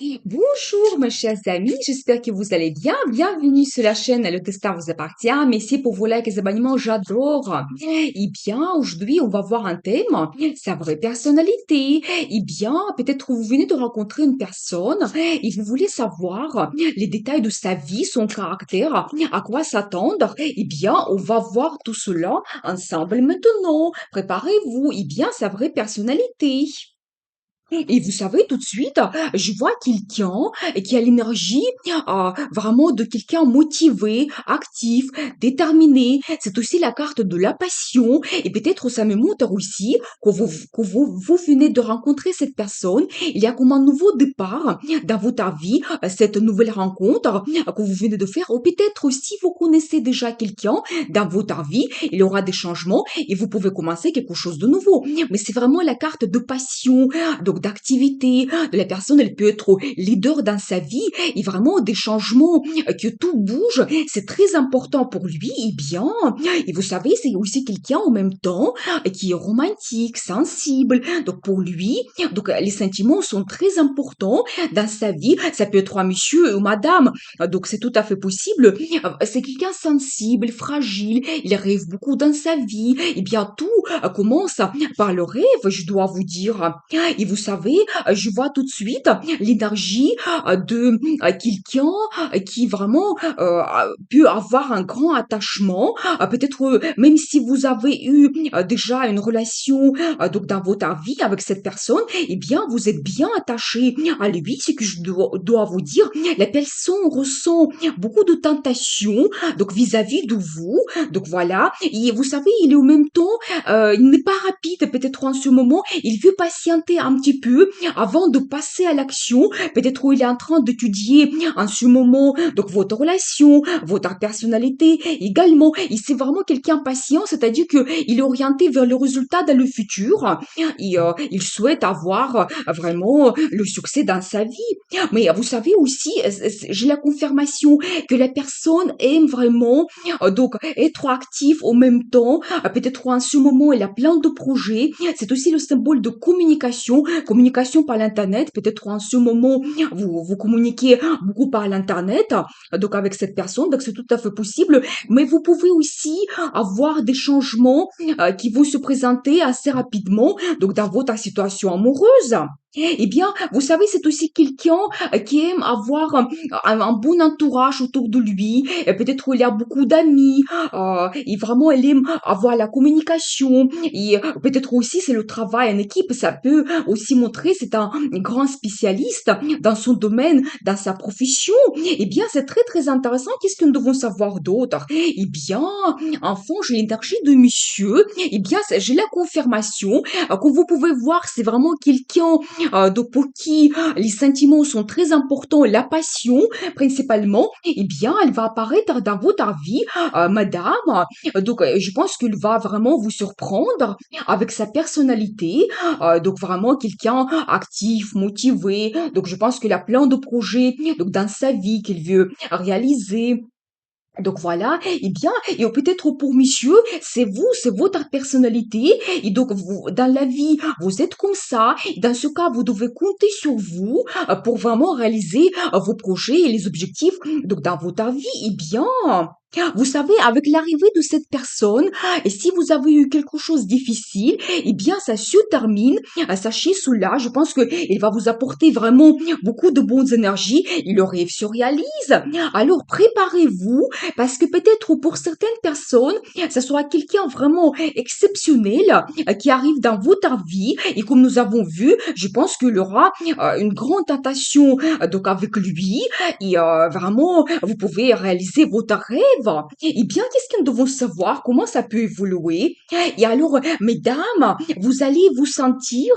Bonjour mes chers amis, j'espère que vous allez bien. Bienvenue sur la chaîne Le Testin vous appartient. Merci pour vos likes et abonnements, j'adore. Eh bien, aujourd'hui, on va voir un thème, sa vraie personnalité. Eh bien, peut-être vous venez de rencontrer une personne et vous voulez savoir les détails de sa vie, son caractère, à quoi s'attendre. Eh bien, on va voir tout cela ensemble maintenant. Préparez-vous. Eh bien, sa vraie personnalité. Et vous savez, tout de suite, je vois quelqu'un qui a l'énergie vraiment de quelqu'un motivé, actif, déterminé. C'est aussi la carte de la passion. Et peut-être ça me montre aussi que vous venez de rencontrer cette personne. Il y a comme un nouveau départ dans votre vie, cette nouvelle rencontre que vous venez de faire. Ou peut-être aussi vous connaissez déjà quelqu'un dans votre vie. Il y aura des changements et vous pouvez commencer quelque chose de nouveau. Mais c'est vraiment la carte de passion, donc d'activité de la personne. Elle peut être leader dans sa vie et vraiment des changements, que tout bouge. C'est très important pour lui. Et vous savez, c'est aussi quelqu'un en même temps qui est romantique, sensible. Donc pour lui, les sentiments sont très importants dans sa vie. Ça peut être un monsieur ou madame. Donc c'est tout à fait possible. C'est quelqu'un sensible, fragile. Il rêve beaucoup dans sa vie. Et bien tout commence par le rêve, je dois vous dire. Et vous savez, je vois tout de suite l'énergie de quelqu'un qui vraiment peut avoir un grand attachement. Peut-être même si vous avez eu déjà une relation dans votre vie avec cette personne, eh bien vous êtes bien attaché à lui. Ce que je dois vous dire, la personne ressent beaucoup de tentation donc vis-à-vis de vous. Donc voilà. Et vous savez, il est au même temps il n'est pas rapide peut-être en ce moment, il veut patienter un petit peu avant de passer à l'action. Peut-être il est en train d'étudier en ce moment donc votre relation, votre personnalité également. Et c'est vraiment quelqu'un patient, c'est-à-dire que il est orienté vers le résultat dans le futur et il souhaite avoir vraiment le succès dans sa vie. Mais vous savez aussi, j'ai la confirmation que la personne aime vraiment donc être actif au même temps. Peut-être en ce moment, elle a plein de projets. C'est aussi le symbole de communication, communication par l'internet. Peut-être en ce moment, vous communiquez beaucoup par l'internet, donc avec cette personne, donc c'est tout à fait possible. Mais vous pouvez aussi avoir des changements qui vont se présenter assez rapidement, donc dans votre situation amoureuse. Eh bien, vous savez, c'est aussi quelqu'un qui aime avoir un bon entourage autour de lui. Et peut-être il y a beaucoup d'amis. Et vraiment, elle aime avoir la communication. Et peut-être aussi, c'est le travail en équipe. Ça peut aussi montrer, c'est un grand spécialiste dans son domaine, dans sa profession. Eh bien, c'est très, très intéressant. Qu'est-ce que nous devons savoir d'autre? Eh bien, enfant, j'ai l'énergie de monsieur. Eh bien, j'ai la confirmation. Comme vous pouvez voir, c'est vraiment quelqu'un donc pour qui les sentiments sont très importants, la passion principalement, eh bien, elle va apparaître dans votre vie, madame. Je pense qu'il va vraiment vous surprendre avec sa personnalité. Donc, vraiment quelqu'un actif, motivé. Donc, je pense qu'il a plein de projets donc dans sa vie qu'il veut réaliser. Donc voilà, eh bien, et peut-être pour monsieur, c'est vous, c'est votre personnalité, et donc vous, dans la vie, vous êtes comme ça, dans ce cas, vous devez compter sur vous pour vraiment réaliser vos projets et les objectifs donc dans votre vie, eh bien, vous savez, avec l'arrivée de cette personne, et si vous avez eu quelque chose de difficile, eh bien, ça se termine, sachez cela, je pense que il va vous apporter vraiment beaucoup de bonnes énergies, il le rêve se réalise, alors préparez-vous parce que peut-être pour certaines personnes, ça sera quelqu'un vraiment exceptionnel qui arrive dans votre vie et comme nous avons vu, je pense qu'il aura une grande tentation donc avec lui et vraiment vous pouvez réaliser votre rêve. Eh bien, qu'est-ce que nous devons savoir? Comment ça peut évoluer? Et alors, mesdames, vous allez vous sentir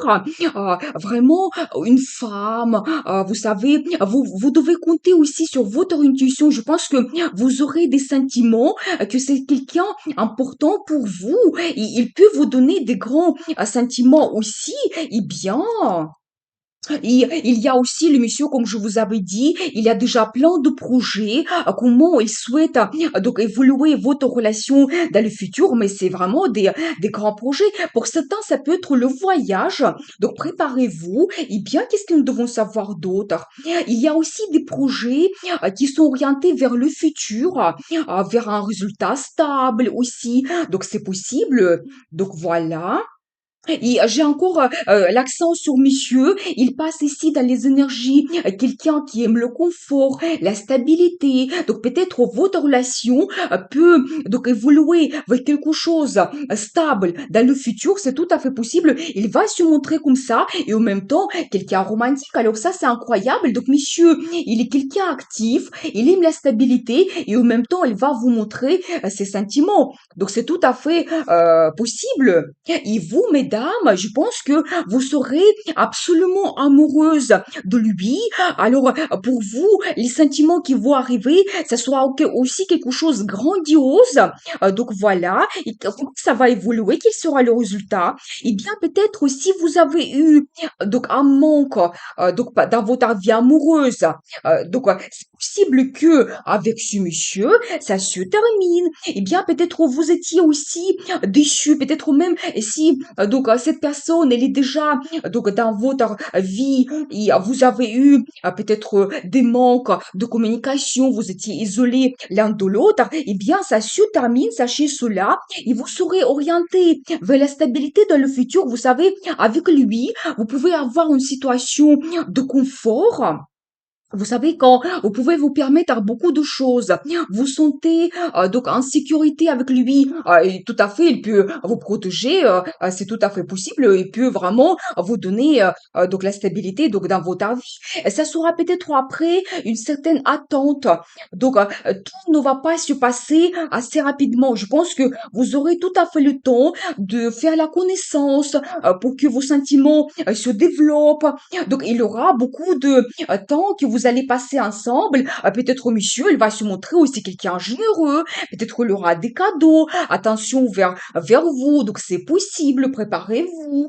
vraiment une femme. Vous savez, vous devez compter aussi sur votre intuition. Je pense que vous aurez des sentiments, que c'est quelqu'un important pour vous. Il peut vous donner des grands sentiments aussi. Eh bien, Il y a aussi le monsieur, comme je vous avais dit, il a déjà plein de projets, comment il souhaite donc évoluer votre relation dans le futur, mais c'est vraiment des grands projets. Pour certains, ça peut être le voyage, donc préparez-vous. Et bien, qu'est-ce que nous devons savoir d'autre? Il y a aussi des projets qui sont orientés vers le futur, vers un résultat stable aussi, donc c'est possible. Donc voilà. Et j'ai encore l'accent sur monsieur. Il passe ici dans les énergies. Quelqu'un qui aime le confort, la stabilité. Donc peut-être votre relation peut donc évoluer vers quelque chose stable dans le futur. C'est tout à fait possible. Il va se montrer comme ça et en même temps quelqu'un romantique. Alors ça c'est incroyable. Donc monsieur, il est quelqu'un actif. Il aime la stabilité et en même temps il va vous montrer ses sentiments. Donc c'est tout à fait possible. Et vous, mesdames, je pense que vous serez absolument amoureuse de lui. Alors, pour vous, les sentiments qui vont arriver, ça sera aussi quelque chose de grandiose. Donc voilà, et comment ça va évoluer, quel sera le résultat? Eh bien, peut-être si vous avez eu donc un manque donc dans votre vie amoureuse, c'est possible que avec ce monsieur, ça se termine. Eh bien, peut-être vous étiez aussi déçu, peut-être même si cette personne elle est déjà dans votre vie et vous avez eu peut-être des manques de communication, vous étiez isolés l'un de l'autre, eh bien ça se termine, sachez cela, et vous serez orienté vers la stabilité dans le futur. Vous savez, avec lui, vous pouvez avoir une situation de confort. Vous savez, quand vous pouvez vous permettre beaucoup de choses, vous sentez donc en sécurité avec lui, et tout à fait, il peut vous protéger, c'est tout à fait possible, il peut vraiment vous donner donc la stabilité donc dans votre vie. Et ça sera peut-être après une certaine attente, donc tout ne va pas se passer assez rapidement. Je pense que vous aurez tout à fait le temps de faire la connaissance pour que vos sentiments se développent. Donc il y aura beaucoup de temps que vous allez passer ensemble. Peut-être monsieur, il va se montrer aussi quelqu'un généreux. Peut-être il aura des cadeaux. Attention vers vous. Donc c'est possible. Préparez-vous.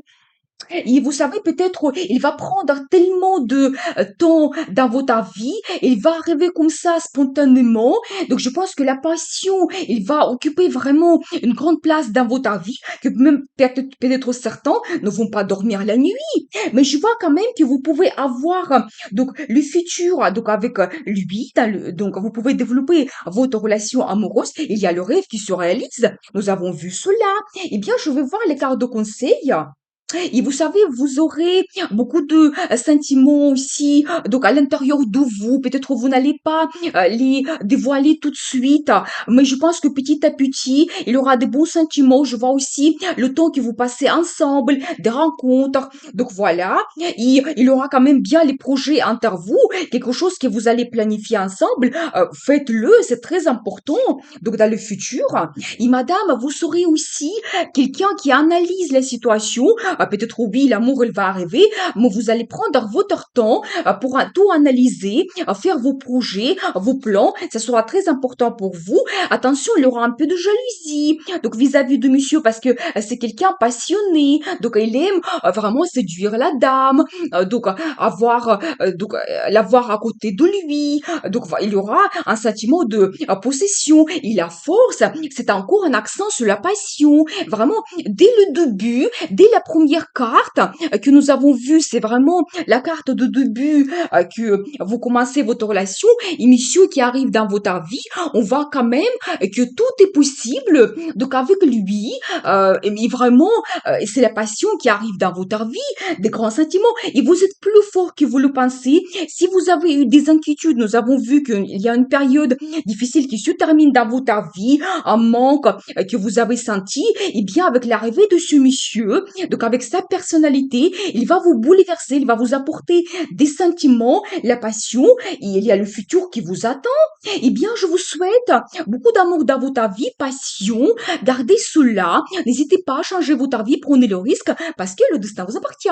Et vous savez, peut-être, il va prendre tellement de temps dans votre vie, il va arriver comme ça spontanément. Donc, je pense que la passion, il va occuper vraiment une grande place dans votre vie, que même peut-être certains ne vont pas dormir la nuit. Mais je vois quand même que vous pouvez avoir donc le futur donc avec lui. Donc, vous pouvez développer votre relation amoureuse. Il y a le rêve qui se réalise. Nous avons vu cela. Eh bien, je vais voir les cartes de conseil. Et vous savez, vous aurez beaucoup de sentiments aussi, donc à l'intérieur de vous. Peut-être vous n'allez pas les dévoiler tout de suite, mais je pense que petit à petit, il y aura des bons sentiments. Je vois aussi le temps que vous passez ensemble, des rencontres. Donc voilà, il y aura quand même bien les projets entre vous, quelque chose que vous allez planifier ensemble. Faites-le, c'est très important. Donc dans le futur, et madame, vous serez aussi quelqu'un qui analyse la situation. Peut-être oui, l'amour, il va arriver, mais vous allez prendre votre temps pour tout analyser, faire vos projets, vos plans. Ça sera très important pour vous. Attention, il y aura un peu de jalousie. Donc vis-à-vis de monsieur, parce que c'est quelqu'un passionné. Donc il aime vraiment séduire la dame. Avoir l'avoir à côté de lui. Il y aura un sentiment de possession. Et la force, c'est encore un accent sur la passion. Vraiment, dès le début, dès la première carte que nous avons vue, c'est vraiment la carte de début que vous commencez votre relation. Et monsieur qui arrive dans votre vie, on voit quand même que tout est possible. Donc avec lui, et vraiment, c'est la passion qui arrive dans votre vie, des grands sentiments. Et vous êtes plus fort que vous le pensez. Si vous avez eu des inquiétudes, nous avons vu qu'il y a une période difficile qui se termine dans votre vie, un manque que vous avez senti, et bien avec l'arrivée de ce monsieur, donc avec sa personnalité, il va vous bouleverser, il va vous apporter des sentiments, la passion, et il y a le futur qui vous attend. Eh bien, je vous souhaite beaucoup d'amour dans votre vie, passion, gardez cela, n'hésitez pas à changer votre vie, prenez le risque, parce que le destin vous appartient.